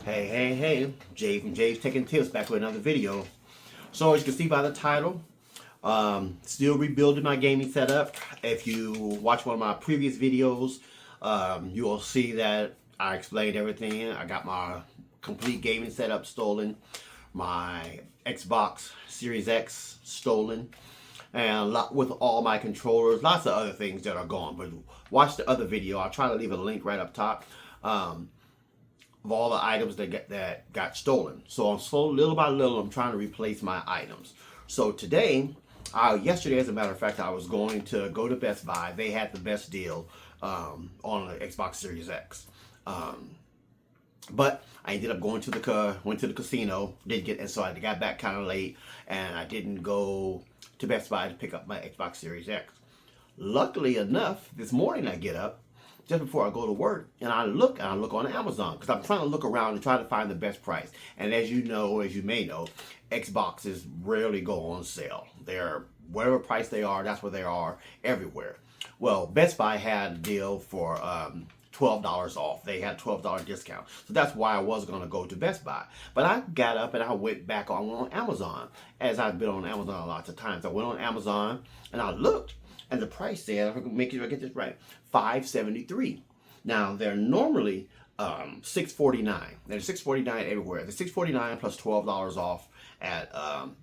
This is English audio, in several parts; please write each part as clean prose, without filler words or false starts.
Hey, Jay from Jay's Tech and Tips back with another video. So as you can see by the title, still rebuilding my gaming setup. If you watch one of my previous videos, you will see that I explained everything. I got my complete gaming setup stolen, my Xbox Series X stolen, and with all my controllers, lots of other things that are gone. But watch the other video. I'll try to leave a link right up top. Of all the items that got stolen. So little by little, I'm trying to replace my items. So today, yesterday, as a matter of fact, I was going to go to Best Buy. They had the best deal on the Xbox Series X. But I ended up going to the casino, and so I got back kind of late, and I didn't go to Best Buy to pick up my Xbox Series X. Luckily enough, this morning I get up, just before I go to work, and I look on Amazon because I'm trying to look around and try to find the best price. And as you may know, Xboxes rarely go on sale. They're whatever price they are, that's where they are everywhere. Well, Best Buy had a deal for $12 off. They had a $12 discount. So that's why I was going to go to Best Buy. But I got up and I went back on Amazon, as I've been on Amazon lots of times. I went on Amazon and I looked, and the price said, make sure I get this right, $573. Now they're normally $649. They're $649 everywhere. They're $649 plus $12 off at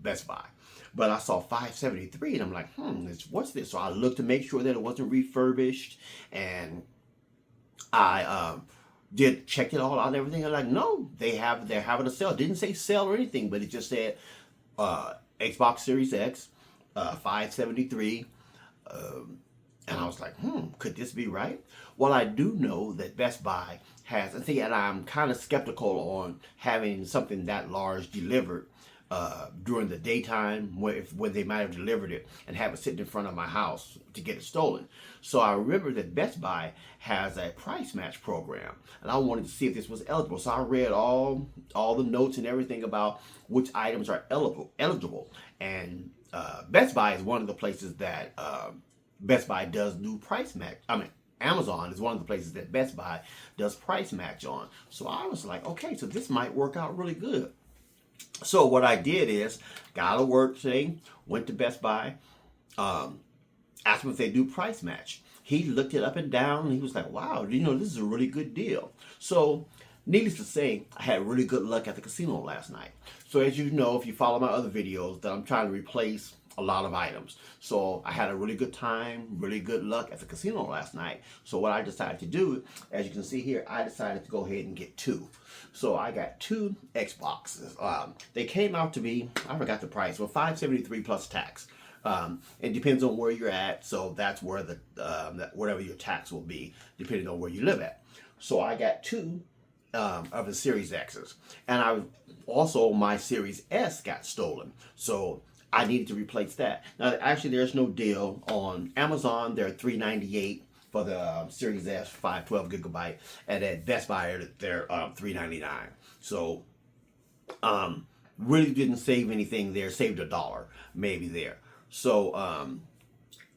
Best Buy. But I saw $573 and I'm like, what's this? So I looked to make sure that it wasn't refurbished, and I checked it all out and everything. I'm like, no, they're having a sale. It didn't say sale or anything, but it just said Xbox Series X, $573. And I was like, could this be right? Well, I do know that Best Buy has, and I'm kind of skeptical on having something that large delivered during the daytime, when they might have delivered it and have it sitting in front of my house to get it stolen. So I remember that Best Buy has a price match program, and I wanted to see if this was eligible. So I read all the notes and everything about which items are eligible. And Best Buy is one of the places that Best Buy does do price match. Amazon is one of the places that Best Buy does price match on. So I was like, okay, so this might work out really good. So what I did is, got to work today, went to Best Buy, asked him if they do price match. He looked it up and down, and he was like, wow, this is a really good deal. So needless to say, I had really good luck at the casino last night. So as you know, if you follow my other videos, that I'm trying to replace a lot of items. So I had a really good time, really good luck at the casino last night. So what I decided to do, as you can see here, I decided to go ahead and get two. So I got two Xboxes. They came out to be, I forgot the price, well, $573 plus tax. It depends on where you're at, so that's where whatever your tax will be, depending on where you live at. So I got two of the Series X's, and my Series S got stolen. So I needed to replace that. Now, actually, there's no deal on Amazon. They're $398 for the Series S 512 gigabyte, and at Best Buy they're $399. So really didn't save anything there. Saved $1 maybe there. So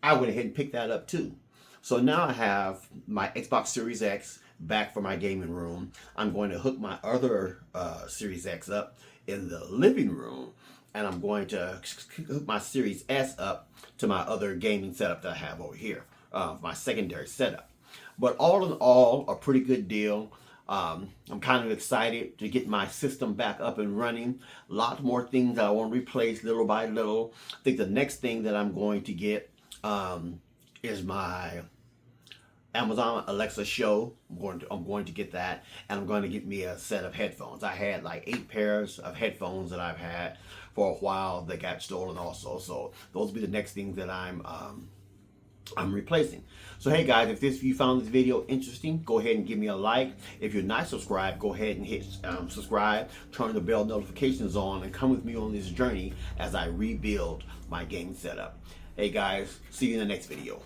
I went ahead and picked that up too. So now I have my Xbox Series X back for my gaming room. I'm going to hook my other Series X up in the living room, and I'm going to hook my Series S up to my other gaming setup that I have over here, my secondary setup. But all in all, a pretty good deal. I'm kind of excited to get my system back up and running. Lots more things that I want to replace little by little. I think the next thing that I'm going to get is my Amazon Alexa Show. I'm going to get that, and I'm going to get me a set of headphones. I had like 8 pairs of headphones that I've had for a while that got stolen also. So those will be the next things that I'm replacing. So hey guys, if you found this video interesting, go ahead and give me a like. If you're not subscribed, go ahead and hit subscribe, turn the bell notifications on, and come with me on this journey as I rebuild my game setup. Hey guys, see you in the next video.